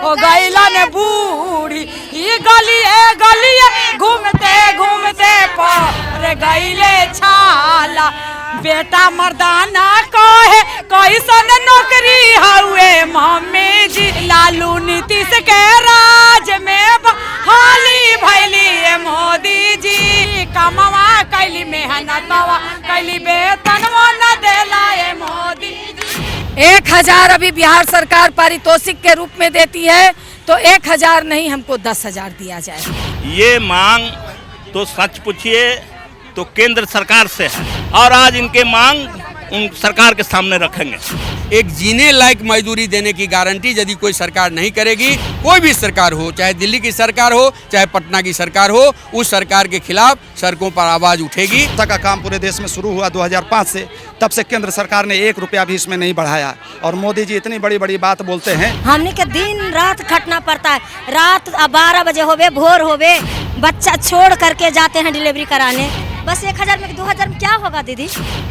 हो गईलन बूढ़ी। ये गलिए घूमते घूमते पर गईले छाला। बेटा मर्दाना कहे कैसन नौकरी हुए मम्मी जी। लालू नीतीश के राज में बहाली भैली मोदी जी। कमवा कैली मेहनतवा कैली वेतनवा न देला मोदी जी। 1000 अभी बिहार सरकार पारितोषिक के रूप में देती है, तो 1000 नहीं हमको 10,000 दिया जाए। ये मांग तो सच पूछिए तो केंद्र सरकार से है और आज इनके मांग उन सरकार के सामने रखेंगे। एक जीने लायक मजदूरी देने की गारंटी यदि कोई सरकार नहीं करेगी, कोई भी सरकार हो, चाहे दिल्ली की सरकार हो चाहे पटना की सरकार हो, उस सरकार के खिलाफ सड़कों पर आवाज उठेगी। का काम पूरे देश में शुरू हुआ 2005 से, तब से केंद्र सरकार ने 1 रुपया भी इसमें नहीं बढ़ाया और मोदी जी इतनी बड़ी बड़ी बात बोलते हैं। हमने के दिन रात खटना पड़ता है। रात 12 बजे होवे भोर होवे बच्चा छोड़ करके जाते हैं डिलीवरी कराने। बस 1000 में 2000 में क्या होगा दीदी?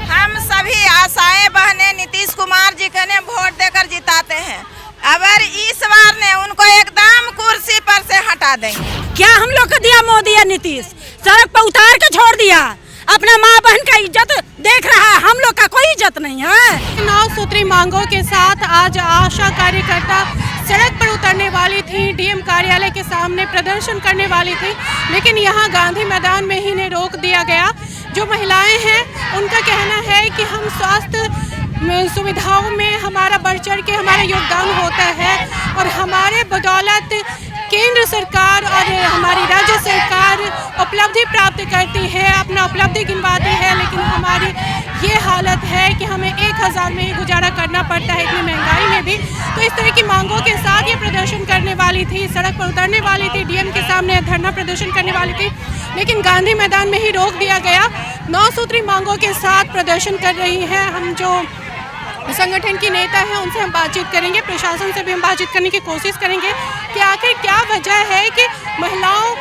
हम सभी आशाएं बहने नीतीश कुमार जी के ने वोट देकर जिताते हैं। अगर इस बार ने उनको एकदम कुर्सी पर से हटा देंगे। क्या हम लोग को दिया मोदी या नीतीश? सड़क पर उतार के छोड़ दिया। अपना माँ बहन का इज्जत देख रहा है, हम लोग का कोई इज्जत नहीं है। 9 सूत्री मांगों के साथ आज आशा कार्यकर्ता सड़क पर उतरने वाली थी, डीएम कार्यालय के सामने प्रदर्शन करने वाली थी, लेकिन यहाँ गांधी मैदान में ही इन्हें रोक दिया गया। जो महिलाएं हैं उनका कहना है कि हम स्वास्थ्य सुविधाओं में हमारा बढ़ चढ़ के हमारा योगदान होता है और हमारे बदौलत केंद्र सरकार और हमारी राज्य सरकार उपलब्धि प्राप्त करती है, अपना उपलब्धि गिनवाती है, लेकिन हमारी ये हालत है कि हमें 1000 में ही गुजारा करना पड़ता है, इतनी महंगाई में भी। तो इस तरह की मांगों के साथ ये प्रदर्शन करने वाली थी, सड़क पर उतरने वाली थी, डीएम के सामने धरना प्रदर्शन करने वाली थी, लेकिन गांधी मैदान में ही रोक दिया गया। 9 सूत्री मांगों के साथ प्रदर्शन कर रही हैं। हम जो संगठन की नेता है उनसे हम बातचीत करेंगे, प्रशासन से भी हम बातचीत करने की कोशिश करेंगे कि आखिर क्या वजह है कि महिलाओं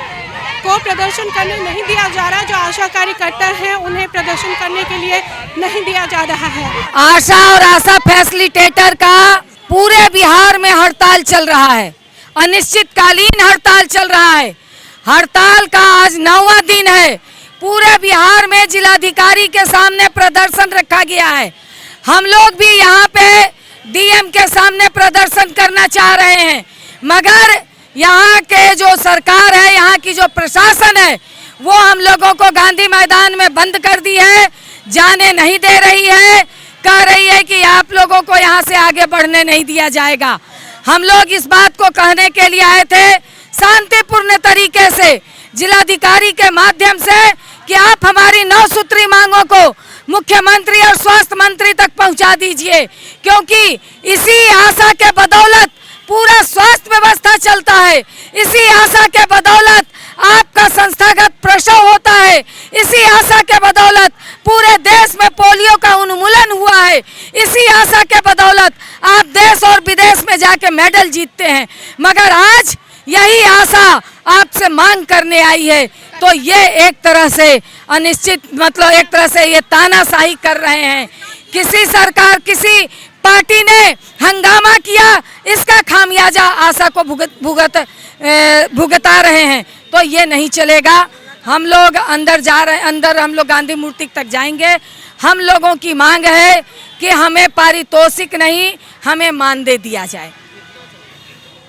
को प्रदर्शन करने नहीं दिया जा रहा। जो आशा कार्यकर्ता हैं उन्हें प्रदर्शन करने के लिए नहीं दिया जा रहा है। आशा और आशा फैसिलिटेटर का पूरे बिहार में हड़ताल चल रहा है, अनिश्चितकालीन हड़ताल चल रहा है। हड़ताल का आज 9वां दिन है। पूरे बिहार में जिलाधिकारी के सामने प्रदर्शन रखा गया है। हम लोग भी यहाँ पे डीएम के सामने प्रदर्शन करना चाह रहे हैं, मगर यहाँ के जो सरकार है, यहाँ की जो प्रशासन है, वो हम लोगों को गांधी मैदान में बंद कर दी है, जाने नहीं दे रही है। कह रही है कि आप लोगों को यहाँ से आगे बढ़ने नहीं दिया जाएगा। हम लोग इस बात को कहने के लिए आए थे शांतिपूर्ण तरीके से जिलाधिकारी के माध्यम से कि आप हमारी 9 सूत्री मांगों को मुख्यमंत्री और स्वास्थ्य मंत्री तक पहुंचा दीजिए, क्योंकि इसी आशा के बदौलत पूरा स्वास्थ्य व्यवस्था चलता है। इसी आशा के बदौलत आपका संस्थागत प्रसव होता है। इसी आशा के बदौलत पूरे देश में पोलियो का उन्मूलन हुआ है। इसी आशा के बदौलत आप देश और विदेश में जाके मेडल जीतते हैं, मगर आज यही आशा आपसे मांग करने आई है। तो ये एक तरह से अनिश्चित, मतलब एक तरह से ये तानाशाही कर रहे हैं। किसी सरकार, किसी पार्टी ने हंगामा किया, इसका खामियाजा आशा को भुगता रहे हैं। तो ये नहीं चलेगा। हम लोग अंदर जा रहे हैं, अंदर हम लोग गांधी मूर्ति तक जाएंगे। हम लोगों की मांग है कि हमें पारितोषिक नहीं, हमें मानदेय दिया जाए।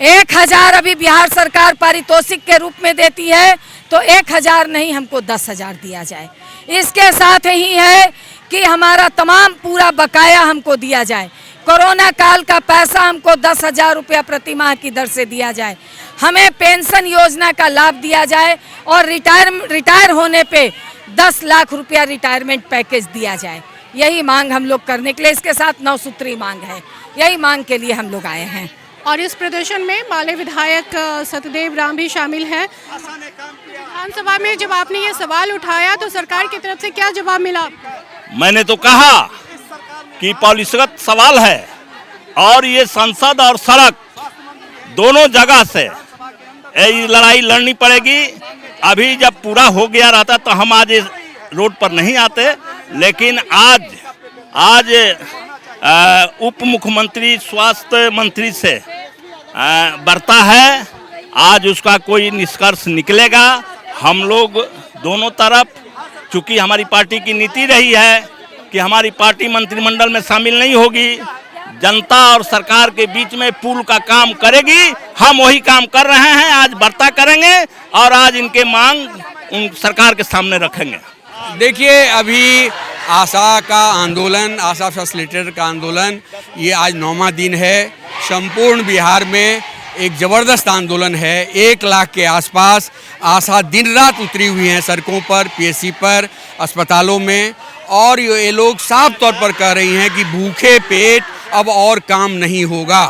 1000 अभी बिहार सरकार पारितोषिक के रूप में देती है, तो 1000 नहीं हमको 10,000 दिया जाए। इसके साथ ही है कि हमारा तमाम पूरा बकाया हमको दिया जाए। कोरोना काल का पैसा हमको 10,000 रुपया प्रति माह की दर से दिया जाए। हमें पेंशन योजना का लाभ दिया जाए और रिटायर होने पे 10 लाख रुपया रिटायरमेंट पैकेज दिया जाए। यही मांग हम लोग करने के लिए, इसके साथ 9 सूत्री मांग है, यही मांग के लिए हम लोग आए हैं। और इस प्रदर्शन में माले विधायक सतदेव राम भी शामिल हैं। विधानसभा में जब आपने ये सवाल उठाया तो सरकार की तरफ से क्या जवाब मिला? मैंने तो कहा कि पॉलिसीगत सवाल है और ये संसद और सड़क दोनों जगह से ये लड़ाई लड़नी पड़ेगी। अभी जब पूरा हो गया रहता तो हम आज रोड पर नहीं आते, लेकिन आज उप मुख्यमंत्री, स्वास्थ्य मंत्री से बरता है, आज उसका कोई निष्कर्ष निकलेगा। हम लोग दोनों तरफ, चूंकि हमारी पार्टी की नीति रही है कि हमारी पार्टी मंत्रिमंडल में शामिल नहीं होगी, जनता और सरकार के बीच में पुल का काम करेगी। हम वही काम कर रहे हैं, आज वार्ता करेंगे और आज इनके मांग उन सरकार के सामने रखेंगे। देखिए, अभी आशा का आंदोलन, आशा फैसिलिटेटर का आंदोलन, ये आज 9वां दिन है। संपूर्ण बिहार में एक ज़बरदस्त आंदोलन है। 1 लाख के आसपास आशा दिन रात उतरी हुई हैं सड़कों पर, पीएससी पर, अस्पतालों में, और ये लोग साफ तौर पर कह रही हैं कि भूखे पेट अब और काम नहीं होगा।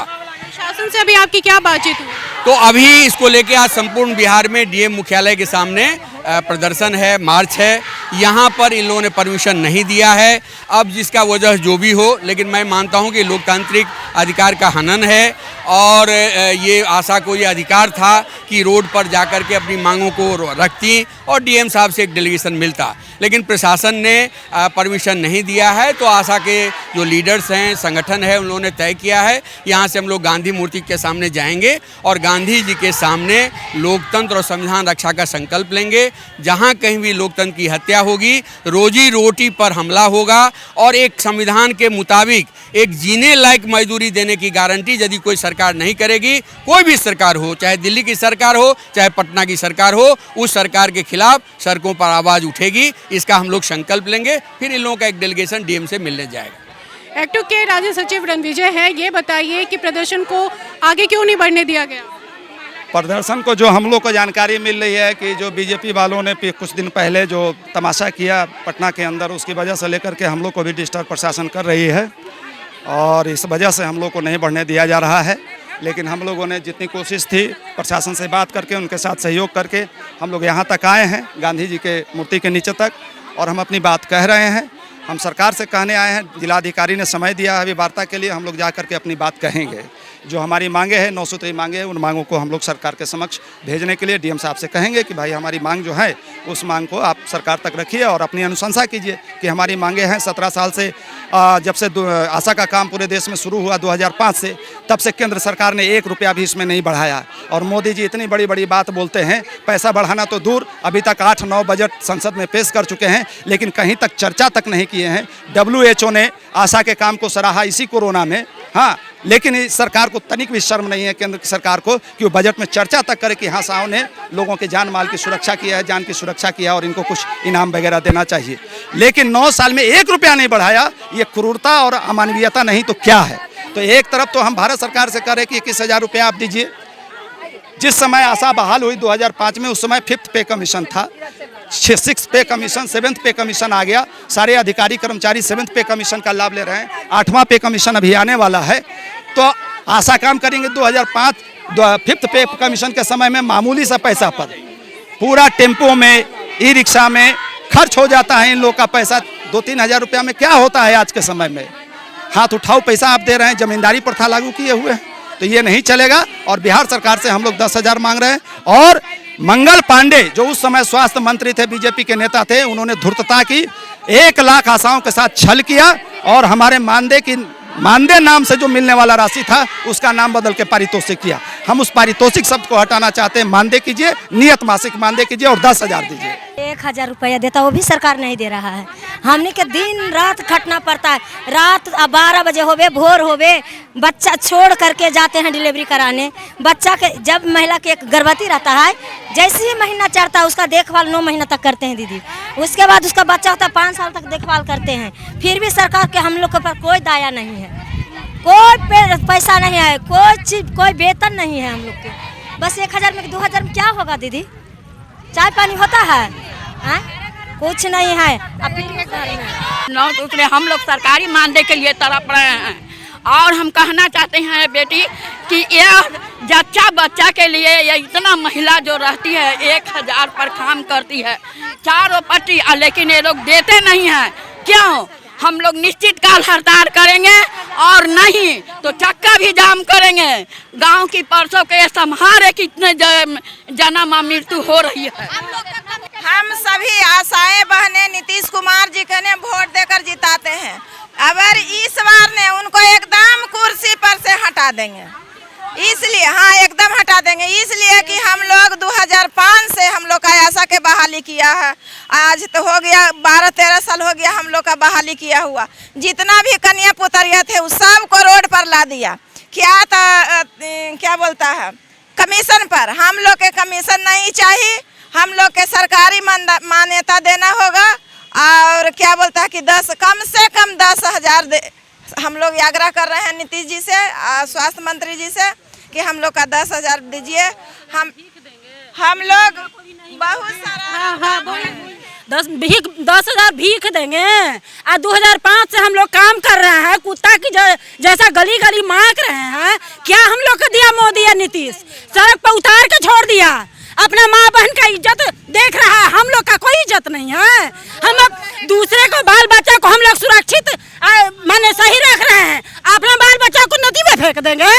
शासन से अभी आपकी क्या बातचीत हुई? तो अभी इसको लेके आज संपूर्ण बिहार में डीएम मुख्यालय के सामने प्रदर्शन है, मार्च है। यहाँ पर इन लोगों ने परमिशन नहीं दिया है। अब जिसका वजह जो भी हो, लेकिन मैं मानता हूँ कि लोकतांत्रिक अधिकार का हनन है और ये आशा को ये अधिकार था कि रोड पर जाकर के अपनी मांगों को रखती और डीएम साहब से एक डेलीगेशन मिलता, लेकिन प्रशासन ने परमिशन नहीं दिया है। तो आशा के जो लीडर्स हैं, संगठन है, उन लोगों ने तय किया है यहाँ से हम लोग गांधी मूर्ति के सामने जाएंगे और गांधी जी के सामने लोकतंत्र और संविधान रक्षा का संकल्प लेंगे। जहाँ कहीं भी लोकतंत्र की हत्या होगी, रोजी रोटी पर हमला होगा और एक संविधान के मुताबिक एक जीने लायक मजदूरी देने की गारंटी यदि कोई सरकार नहीं करेगी, कोई भी सरकार हो, चाहे दिल्ली की सरकार हो, चाहे पटना की सरकार हो, उस सरकार के खिलाफ सड़कों पर आवाज़ उठेगी। इसका हम लोग संकल्प लेंगे। फिर इन लोगों का एक डेलीगेशन डीएम से मिलने जाएगा। एक्टिव के राज्य सचिव रणविजय है, ये बताइए कि प्रदर्शन को आगे क्यों नहीं बढ़ने दिया गया? प्रदर्शन को जो हम लोग को जानकारी मिल रही है कि जो बीजेपी वालों ने कुछ दिन पहले जो तमाशा किया पटना के अंदर, उसकी वजह से लेकर के हम लोग को भी डिस्टर्ब प्रशासन कर रही है और इस वजह से हम लोग को नहीं बढ़ने दिया जा रहा है। लेकिन हम लोगों ने जितनी कोशिश थी प्रशासन से बात करके, उनके साथ सहयोग करके हम लोग यहाँ तक आए हैं, गांधी जी के मूर्ति के नीचे तक, और हम अपनी बात कह रहे हैं। हम सरकार से कहने आए हैं, जिलाधिकारी ने समय दिया है अभी वार्ता के लिए, हम लोग जा करके अपनी बात कहेंगे। जो हमारी मांगे हैं, 9 सूत्री मांगे हैं, उन मांगों को हम लोग सरकार के समक्ष भेजने के लिए डीएम साहब से कहेंगे कि भाई हमारी मांग जो है उस मांग को आप सरकार तक रखिए और अपनी अनुशंसा कीजिए कि हमारी मांगे हैं। 17 साल से जब से आशा का काम पूरे देश में शुरू हुआ 2005 से, तब से केंद्र सरकार ने 1 रुपया भी इसमें नहीं बढ़ाया। और मोदी जी इतनी बड़ी बड़ी बात बोलते हैं, पैसा बढ़ाना तो दूर, अभी तक 8-9 बजट संसद में पेश कर चुके हैं, लेकिन कहीं तक चर्चा तक नहीं किए हैं। WHO ने आशा के काम को सराहा इसी कोरोना में, हाँ, लेकिन इस सरकार को तनिक भी शर्म नहीं है केंद्र की सरकार को कि वो बजट में चर्चा तक करे कि हाँ साहब ने लोगों के जान माल की सुरक्षा किया है, जान की सुरक्षा किया और इनको कुछ इनाम वगैरह देना चाहिए। लेकिन 9 साल में 1 रुपया नहीं बढ़ाया, ये क्रूरता और अमानवीयता नहीं तो क्या है? तो एक तरफ तो हम भारत सरकार से करें कि 21,000 रुपया आप दीजिए। जिस समय आशा बहाल हुई 2005 में, उस समय 5th पे कमीशन था, 6th पे कमीशन, 7th पे कमीशन आ गया। सारे अधिकारी कर्मचारी 7th पे कमीशन का लाभ ले रहे हैं, 8वां पे कमीशन अभी आने वाला है। तो आशा काम करेंगे 2005 5th पे कमीशन के समय में मामूली सा पैसा पर पूरा टेम्पो में, ई रिक्शा में खर्च हो जाता है इन लोग का पैसा। 2-3 हज़ार रुपया में क्या होता है आज के समय में? हाथ उठाओ पैसा आप दे रहे हैं, जमींदारी प्रथा लागू किए हुए हैं, तो ये नहीं चलेगा। और बिहार सरकार से हम लोग 10,000 मांग रहे हैं। और मंगल पांडे जो उस समय स्वास्थ्य मंत्री थे, बीजेपी के नेता थे, उन्होंने धूर्तता की, 1 लाख आशाओं के साथ छल किया और हमारे मानदेय नाम से जो मिलने वाला राशि था उसका नाम बदल के पारितोषिक किया। हम उस पारितोषिक शब्द को हटाना चाहते हैं। मानदेय कीजिए, नियत मासिक मानदेय कीजिए और 10,000 दीजिए। 1,000 रुपया देता, वो भी सरकार नहीं दे रहा है। हमने के दिन रात खटना पड़ता है। रात 12 बजे होवे, भोर होवे, बच्चा छोड़ करके जाते हैं डिलीवरी कराने। बच्चा के जब महिला के गर्भवती रहता है, जैसे ही महीना चढ़ता है उसका देखभाल 9 महीना तक करते हैं दीदी। उसके बाद उसका बच्चा होता है, 5 साल तक देखभाल करते हैं। फिर भी सरकार के हम लोग के ऊपर कोई दया नहीं है, कोई पैसा नहीं है, कोई चीज, कोई वेतन नहीं है हम लोग के। बस 1,000 में 2,000 में क्या होगा दीदी? चाय पानी होता है? कुछ नहीं है। नौ दूसरे हम लोग सरकारी मानदेय के लिए तड़प रहे हैं और हम कहना चाहते हैं बेटी कि यह जच्चा बच्चा के लिए ये इतना महिला जो रहती है 1,000 पर काम करती है, चारों पट्टी, लेकिन ये लोग देते नहीं हैं। क्यों? हम लोग निश्चित काल हड़ताल करेंगे और नहीं तो चक्का भी जाम करेंगे। गांव की परसों के संहारे कितने जन्म मृत्यु हो रही है। हम सभी आशाएं बहनें नीतीश कुमार जी के ने वोट देकर जिताते हैं। अगर इस बार ने उनको एकदम कुर्सी पर से हटा देंगे इसलिए हाँ एकदम हटा देंगे, इसलिए कि हम लोग 2005 से हम लोग का आशा के बहाली किया है। आज तो हो गया 12-13 साल हो गया हम लोग का बहाली किया हुआ। जितना भी कन्या पुतरिया थे उस सब को रोड पर ला दिया। क्या बोलता है कमीशन पर, हम लोग के कमीशन नहीं चाहिए, हम लोग के सरकारी मान्यता देना होगा। और क्या बोलता है कि कम से कम 10,000 हम लोग आग्रह कर रहे हैं नीतीश जी से, स्वास्थ्य मंत्री जी से कि हम लोग का 10,000 दीजिए। हम लोग बहुत सारा 10,000 भीख देंगे। आज 2005 से हम लोग काम कर रहे हैं, कुत्ता की जैसा गली गली मांग रहे हैं। क्या हम लोग को दिया मोदी या नीतीश? सड़क पर उतार के छोड़ दिया। अपना माँ बहन का इज्जत देख रहा है, हम लोग का कोई इज्जत नहीं है। हम अब दूसरे को बाल बच्चा को हम लोग सुरक्षित माने सही रख रहे हैं, अपना बाल बच्चा को नदी में फेंक देंगे?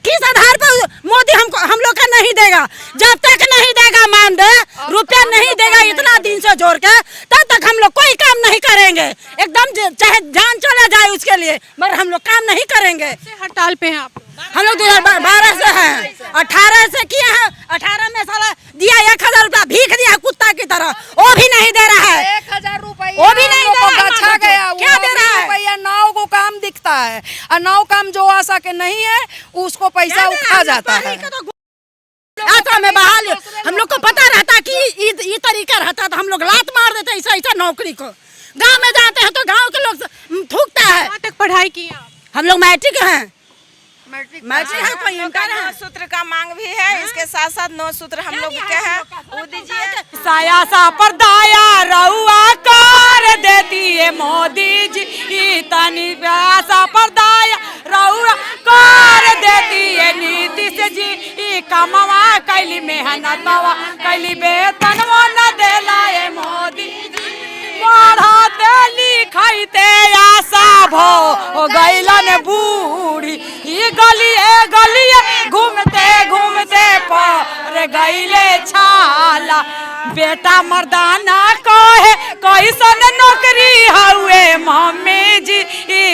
किस आधार पर मोदी हम लोग का नहीं देगा? जब तक नहीं देगा मानदेय, रुपया नहीं देगा इतना दिन से जोड़ के, तब तक हम लोग कोई काम नहीं करेंगे। एकदम चाहे जान चला जाए उसके लिए, मगर हम लोग काम नहीं करेंगे। हड़ताल पे हैं आप? हम लोग 2012 से हैं, 18 से किए हैं। 18 में साला दिया 1,000 रुपया भीख दिया कुत्ता की तरह, वो भी नहीं दे रहा है। 1,000 रुपया वो भी नहीं दे रहा है। अच्छा गया, क्या दे रहा है? नाव को काम दिखता है और नाव काम जो आशा के नहीं है उसको पैसा उठा जाता है। आशा में बहाल हम लोग को पता रहता कि ये तरीका रहता तो हम लोग लात मार देते ऐसा नौकरी को। गाँव में जाते हैं तो गाँव के लोग थूकता है। कहाँ तक पढ़ाई की आप? हम लोग मैट्रिक हैं। मैट्रिक है, कोई इंटर है। 9 सूत्र का मांग भी है, इसके साथ साथ 9 सूत्र हम लोग के है, वो दीजिए। साया सा पर्दाया रउआ कर देती है मोदी जी, तनी सा पर्दाया रउआ कर देती है नीतीश जी। कमवा कैली मेहनतवा कैली वेतनवा न देला है मोदी जी। पढ़ते लिखते आशा हो गईलन बूढ़ी, ये गलिए घूमते घूमते पर गईले छाला। बेटा मर्दाना कहे कैसन नौकरी हुए मम्मी जी,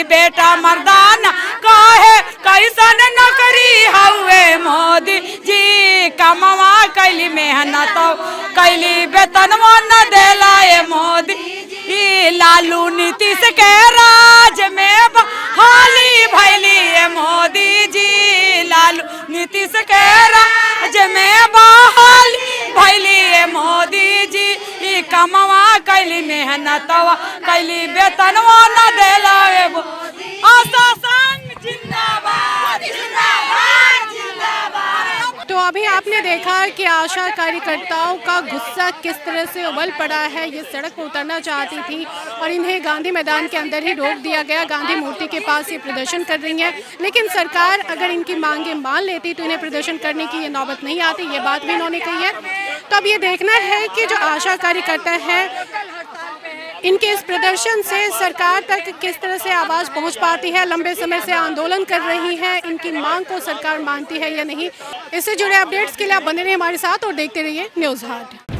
बेटा मर्दाना कहे कैसन नौकरी हुए मोदी जी। कमवा कैली मेहनत कैली वेतनवा न देला है मोदी। लालू नीतीश के राज में बहाली भैली है मोदी जी। लालू नीतीश के राज में बहाली भैली है मोदी जी। कमवा कैली मेहनतवा कैली वेतनवा न देला है आशा संग जिंदाबाद जिंदाबाद जिंदाबाद। तो अभी आपने देखा कि आशा कार्यकर्ताओं का गुस्सा किस तरह से उबल पड़ा है। ये सड़क पर उतरना चाहती थी और इन्हें गांधी मैदान के अंदर ही रोक दिया गया। गांधी मूर्ति के पास ये प्रदर्शन कर रही हैं, लेकिन सरकार अगर इनकी मांगें मान लेती तो इन्हें प्रदर्शन करने की ये नौबत नहीं आती। ये बात भी इन्होंने कही है। तो अब ये देखना है कि जो आशा कार्यकर्ता है इनके इस प्रदर्शन से सरकार तक किस तरह से आवाज़ पहुंच पाती है। लंबे समय से आंदोलन कर रही है, इनकी मांग को सरकार मानती है या नहीं। इससे जुड़े अपडेट्स के लिए आप बने रहिए हमारे साथ और देखते रहिए न्यूज़ हाट।